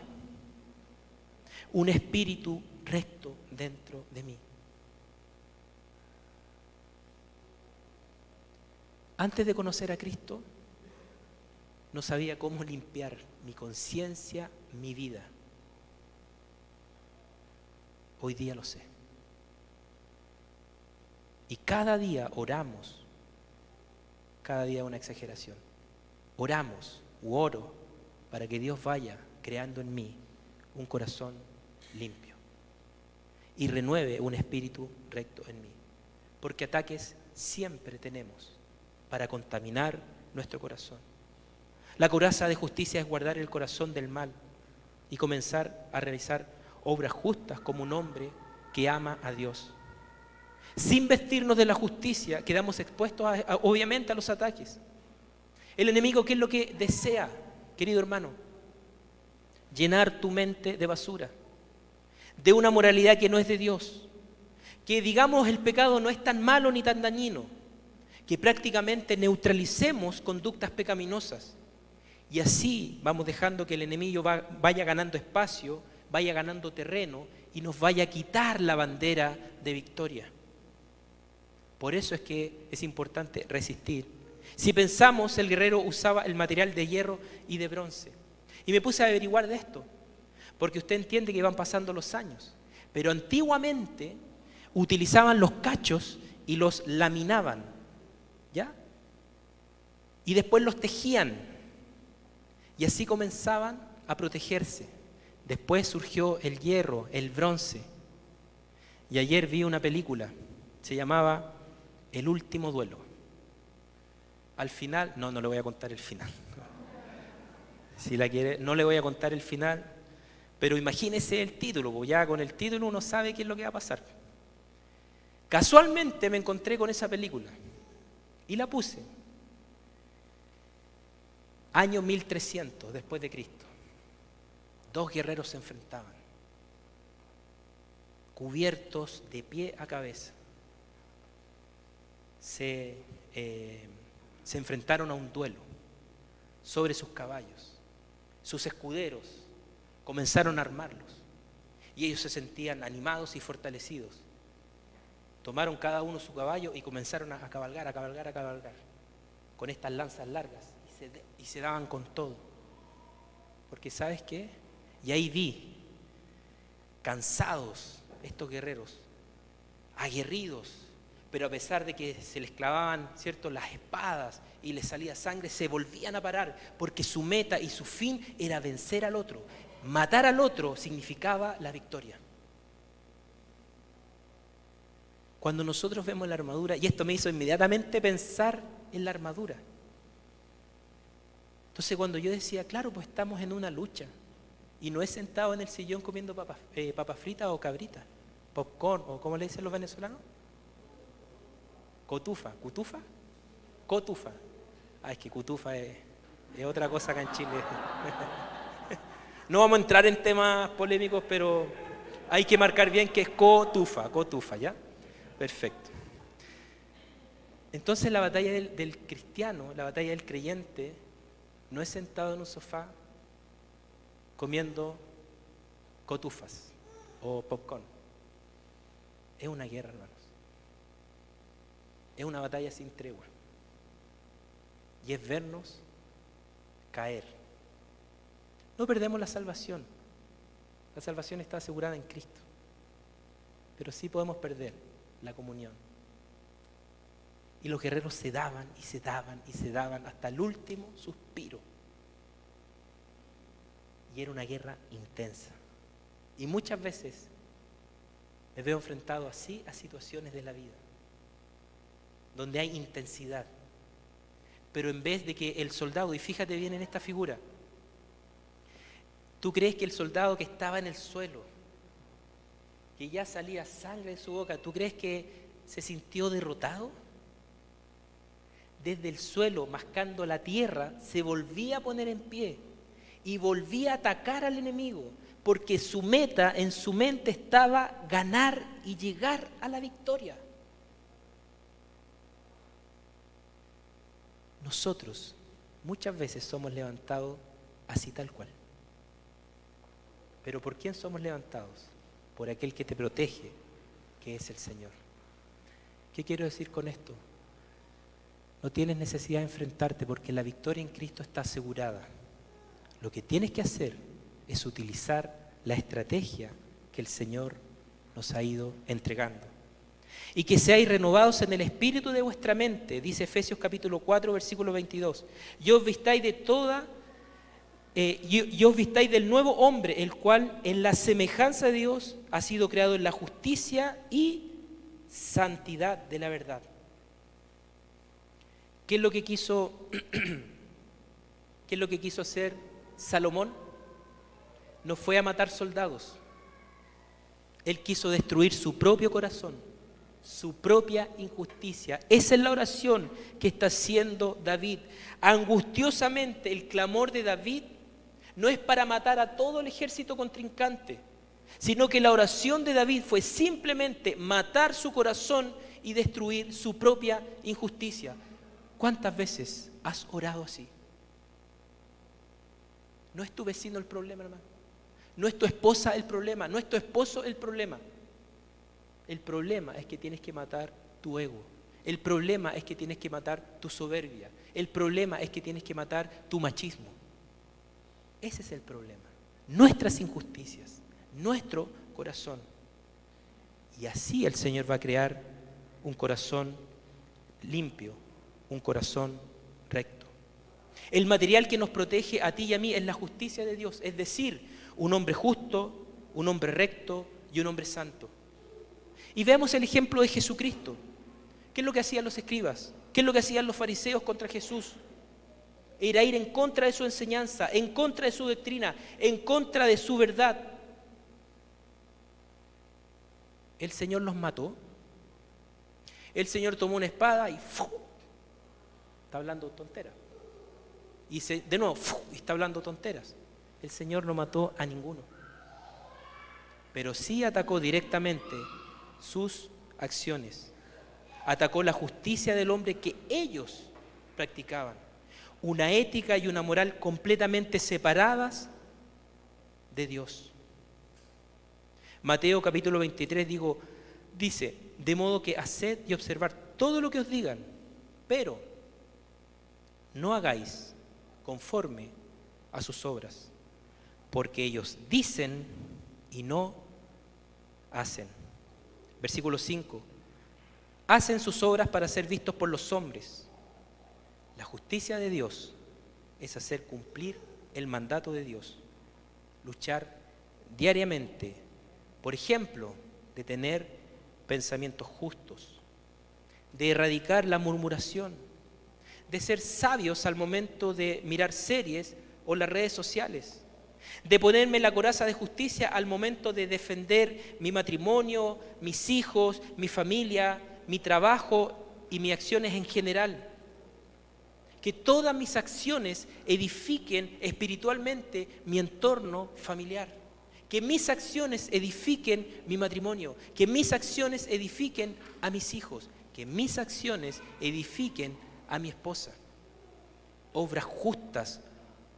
un espíritu recto dentro de mí. Antes de conocer a Cristo, no sabía cómo limpiar mi conciencia, mi vida. Hoy día lo sé. Y cada día oramos, cada día una exageración. Oramos u oro para que Dios vaya creando en mí un corazón limpio y renueve un espíritu recto en mí. Porque ataques siempre tenemos para contaminar nuestro corazón. La coraza de justicia es guardar el corazón del mal y comenzar a realizar obras justas como un hombre que ama a Dios. Sin vestirnos de la justicia, quedamos expuestos obviamente a los ataques. El enemigo, ¿qué es lo que desea, querido hermano? Llenar tu mente de basura, de una moralidad que no es de Dios, que digamos el pecado no es tan malo ni tan dañino, que prácticamente neutralicemos conductas pecaminosas y así vamos dejando que el enemigo vaya ganando espacio, vaya ganando terreno y nos vaya a quitar la bandera de victoria. Por eso es que es importante resistir. Si pensamos, el guerrero usaba el material de hierro y de bronce. Y me puse a averiguar de esto, porque usted entiende que van pasando los años. Pero antiguamente utilizaban los cachos y los laminaban, ¿ya? Y después los tejían. Y así comenzaban a protegerse. Después surgió el hierro, el bronce. Y ayer vi una película, se llamaba El último duelo. Al final, no le voy a contar el final. Si la quiere, no le voy a contar el final, pero imagínese el título, porque ya con el título uno sabe qué es lo que va a pasar. Casualmente me encontré con esa película y la puse. Año 1300 después de Cristo. Dos guerreros se enfrentaban, cubiertos de pie a cabeza. Se enfrentaron a un duelo sobre sus caballos. Sus escuderos comenzaron a armarlos y ellos se sentían animados y fortalecidos. Tomaron cada uno su caballo y comenzaron a cabalgar con estas lanzas largas y se daban con todo. Porque ¿sabes qué? Y ahí vi cansados estos guerreros, aguerridos, pero a pesar de que se les clavaban, ¿cierto?, las espadas y les salía sangre, se volvían a parar, porque su meta y su fin era vencer al otro. Matar al otro significaba la victoria. Cuando nosotros vemos la armadura, y esto me hizo inmediatamente pensar en la armadura. Entonces cuando yo decía, claro, pues estamos en una lucha, y no es sentado en el sillón comiendo papas fritas o cabritas, popcorn, o ¿cómo le dicen los venezolanos? Cotufa. Es que cotufa es otra cosa acá en Chile. No vamos a entrar en temas polémicos, pero hay que marcar bien que es cotufa, ¿ya? Perfecto. Entonces la batalla del cristiano, la batalla del creyente, no es sentado en un sofá comiendo cotufas o popcorn. Es una guerra, hermanos. es una batalla sin tregua. Y es vernos caer. No perdemos la salvación. La salvación está asegurada en Cristo. Pero sí podemos perder la comunión. Y los guerreros se daban y se daban y se daban hasta el último suspiro. Y era una guerra intensa. Y muchas veces me veo enfrentado así a situaciones de la vida, donde hay intensidad. Pero en vez de que el soldado, y fíjate bien en esta figura, ¿tú crees que el soldado que estaba en el suelo, que ya salía sangre de su boca, ¿tú crees que se sintió derrotado? Desde el suelo, mascando la tierra, se volvía a poner en pie y volvía a atacar al enemigo, porque su meta en su mente estaba ganar y llegar a la victoria. Nosotros muchas veces somos levantados así tal cual. ¿Pero por quién somos levantados? Por aquel que te protege, que es el Señor. ¿Qué quiero decir con esto? No tienes necesidad de enfrentarte porque la victoria en Cristo está asegurada. Lo que tienes que hacer es utilizar la estrategia que el Señor nos ha ido entregando. Y que seáis renovados en el espíritu de vuestra mente, dice Efesios capítulo 4, versículo 22. Y os vistáis del nuevo hombre, el cual en la semejanza de Dios ha sido creado en la justicia y santidad de la verdad. ¿Qué es lo que quiso hacer Salomón? No fue a matar soldados. Él quiso destruir su propio corazón, su propia injusticia. Esa es la oración que está haciendo David. Angustiosamente el clamor de David no es para matar a todo el ejército contrincante, sino que la oración de David fue simplemente matar su corazón y destruir su propia injusticia. ¿Cuántas veces has orado así? No es tu vecino el problema, hermano. No es tu esposa el problema, no es tu esposo el problema. El problema es que tienes que matar tu ego. El problema es que tienes que matar tu soberbia. El problema es que tienes que matar tu machismo. Ese es el problema. Nuestras injusticias, nuestro corazón. Y así el Señor va a crear un corazón limpio, un corazón recto. El material que nos protege a ti y a mí es la justicia de Dios, es decir, un hombre justo, un hombre recto y un hombre santo. Y veamos el ejemplo de Jesucristo. ¿Qué es lo que hacían los escribas? ¿Qué es lo que hacían los fariseos contra Jesús? Era ir en contra de su enseñanza, en contra de su doctrina, en contra de su verdad. El Señor los mató. El Señor tomó una espada y ¡fu! Está hablando tonteras. Y de nuevo, ¡fu! Está hablando tonteras. El Señor no mató a ninguno. Pero sí atacó directamente sus acciones. Atacó la justicia del hombre que ellos practicaban. Una ética y una moral completamente separadas de Dios. Mateo capítulo 23 dice, de modo que haced y observad todo lo que os digan, pero no hagáis conforme a sus obras, porque ellos dicen y no hacen. Versículo 5. Hacen sus obras para ser vistos por los hombres. La justicia de Dios es hacer cumplir el mandato de Dios. Luchar diariamente, por ejemplo, de tener pensamientos justos, de erradicar la murmuración, de ser sabios al momento de mirar series o las redes sociales, de ponerme la coraza de justicia al momento de defender mi matrimonio, mis hijos, mi familia, mi trabajo y mis acciones en general. Que todas mis acciones edifiquen espiritualmente mi entorno familiar. Que mis acciones edifiquen mi matrimonio. Que mis acciones edifiquen a mis hijos. Que mis acciones edifiquen a mi esposa. Obras justas,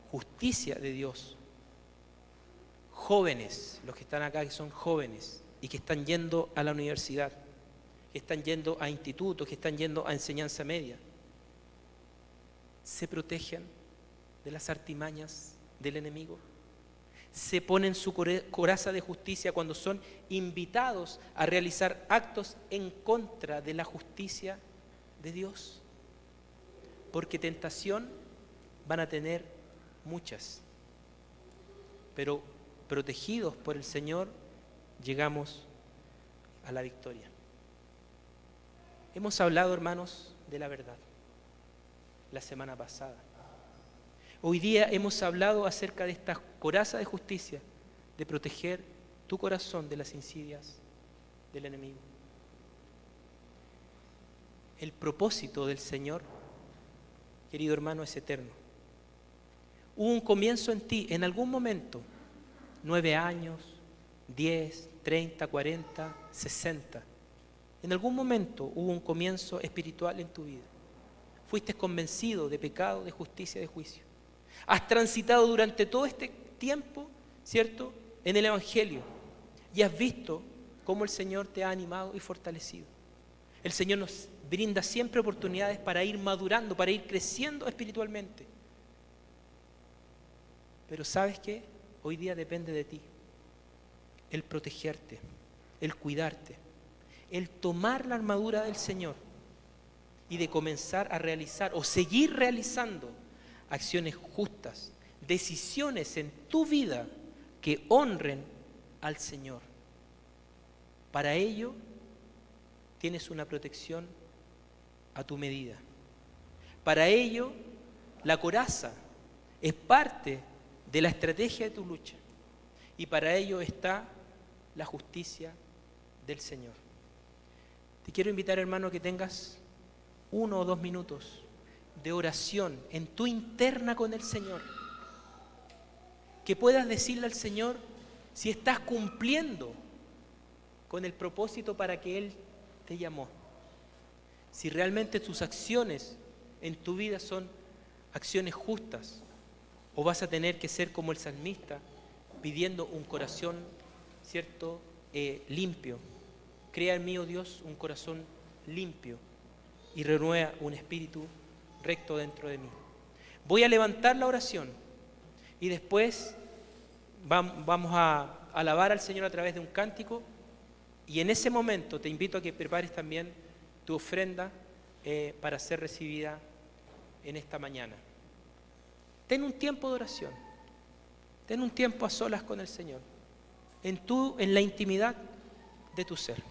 justicia de Dios. Jóvenes, los que están acá que son jóvenes y que están yendo a la universidad. que están yendo a institutos, que están yendo a enseñanza media, se protegen de las artimañas del enemigo. Se ponen su coraza de justicia cuando son invitados a realizar actos en contra de la justicia de Dios. Porque tentación van a tener muchas, pero protegidos por el Señor llegamos a la victoria. Hemos hablado, hermanos, de la verdad la semana pasada. Hoy día hemos hablado acerca de esta coraza de justicia, de proteger tu corazón de las insidias del enemigo. El propósito del Señor, querido hermano, es eterno. Hubo un comienzo en ti, en algún momento, 9 años, 10, 30, 40, 60. En algún momento hubo un comienzo espiritual en tu vida. Fuiste convencido de pecado, de justicia, de juicio. Has transitado durante todo este tiempo, ¿cierto?, en el Evangelio. Y has visto cómo el Señor te ha animado y fortalecido. El Señor nos brinda siempre oportunidades para ir madurando, para ir creciendo espiritualmente. Pero ¿sabes qué? Hoy día depende de ti. El protegerte, el cuidarte, el tomar la armadura del Señor y de comenzar a realizar o seguir realizando acciones justas, decisiones en tu vida que honren al Señor. Para ello tienes una protección a tu medida. Para ello la coraza es parte de la estrategia de tu lucha y para ello está la justicia del Señor. Te quiero invitar, hermano, que tengas 1 o 2 minutos de oración en tu interna con el Señor. Que puedas decirle al Señor si estás cumpliendo con el propósito para que Él te llamó. Si realmente tus acciones en tu vida son acciones justas, o vas a tener que ser como el salmista, pidiendo un corazón, ¿cierto?, limpio. Crea en mí, oh Dios, un corazón limpio y renueva un espíritu recto dentro de mí. Voy a levantar la oración y después vamos a alabar al Señor a través de un cántico y en ese momento te invito a que prepares también tu ofrenda para ser recibida en esta mañana. Ten un tiempo de oración, ten un tiempo a solas con el Señor, en la intimidad de tu ser.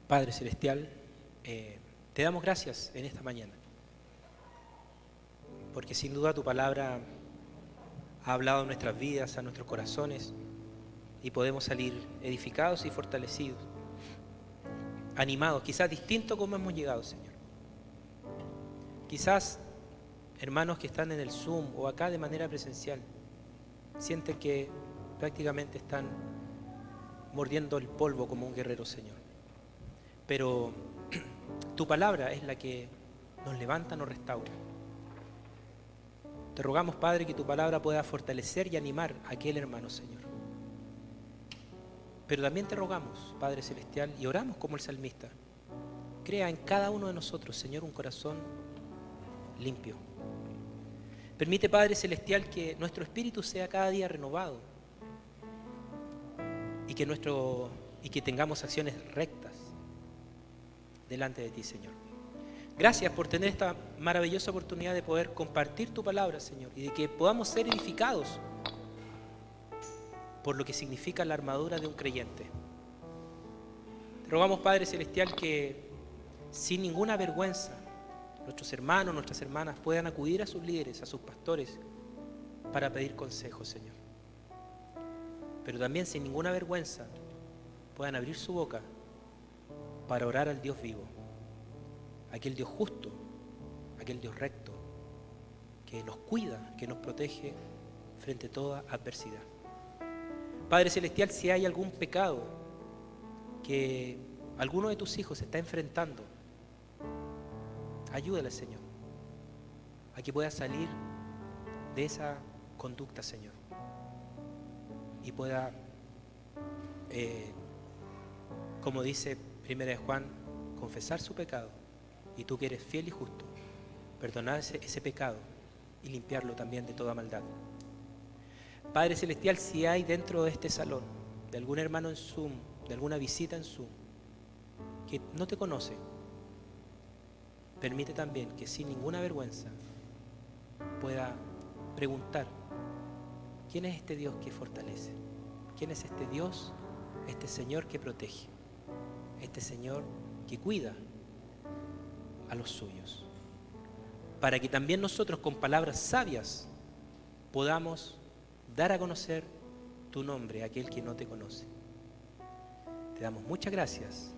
Padre Celestial, te damos gracias en esta mañana, porque sin duda tu palabra ha hablado a nuestras vidas, a nuestros corazones, y podemos salir edificados y fortalecidos, animados, quizás distintos como hemos llegado, Señor. Quizás hermanos que están en el Zoom o acá de manera presencial, sienten que prácticamente están mordiendo el polvo como un guerrero, Señor. Pero tu palabra es la que nos levanta, nos restaura. Te rogamos, Padre, que tu palabra pueda fortalecer y animar a aquel hermano, Señor. Pero también te rogamos, Padre Celestial, y oramos como el salmista. Crea en cada uno de nosotros, Señor, un corazón limpio. Permite, Padre Celestial, que nuestro espíritu sea cada día renovado y que tengamos acciones rectas delante de ti, Señor. Gracias por tener esta maravillosa oportunidad de poder compartir tu palabra, Señor, y de que podamos ser edificados por lo que significa la armadura de un creyente. Te rogamos, Padre Celestial, que sin ninguna vergüenza nuestros hermanos, nuestras hermanas puedan acudir a sus líderes, a sus pastores, para pedir consejo, Señor. Pero también sin ninguna vergüenza puedan abrir su boca para orar al Dios vivo, aquel Dios justo, aquel Dios recto, que nos cuida, que nos protege frente a toda adversidad. Padre Celestial, si hay algún pecado que alguno de tus hijos está enfrentando, ayúdale, Señor, a que pueda salir de esa conducta, Señor, y pueda, como dice 1 Juan, confesar su pecado, y tú que eres fiel y justo, perdonar ese pecado y limpiarlo también de toda maldad. Padre Celestial, si hay dentro de este salón, de algún hermano en Zoom, de alguna visita en Zoom, que no te conoce, permite también que sin ninguna vergüenza pueda preguntar: ¿quién es este Dios que fortalece? ¿Quién es este Dios, este Señor que protege? Este Señor que cuida a los suyos. Para que también nosotros con palabras sabias podamos dar a conocer tu nombre a aquel que no te conoce. Te damos muchas gracias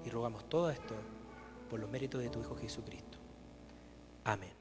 y rogamos todo esto por los méritos de tu Hijo Jesucristo. Amén.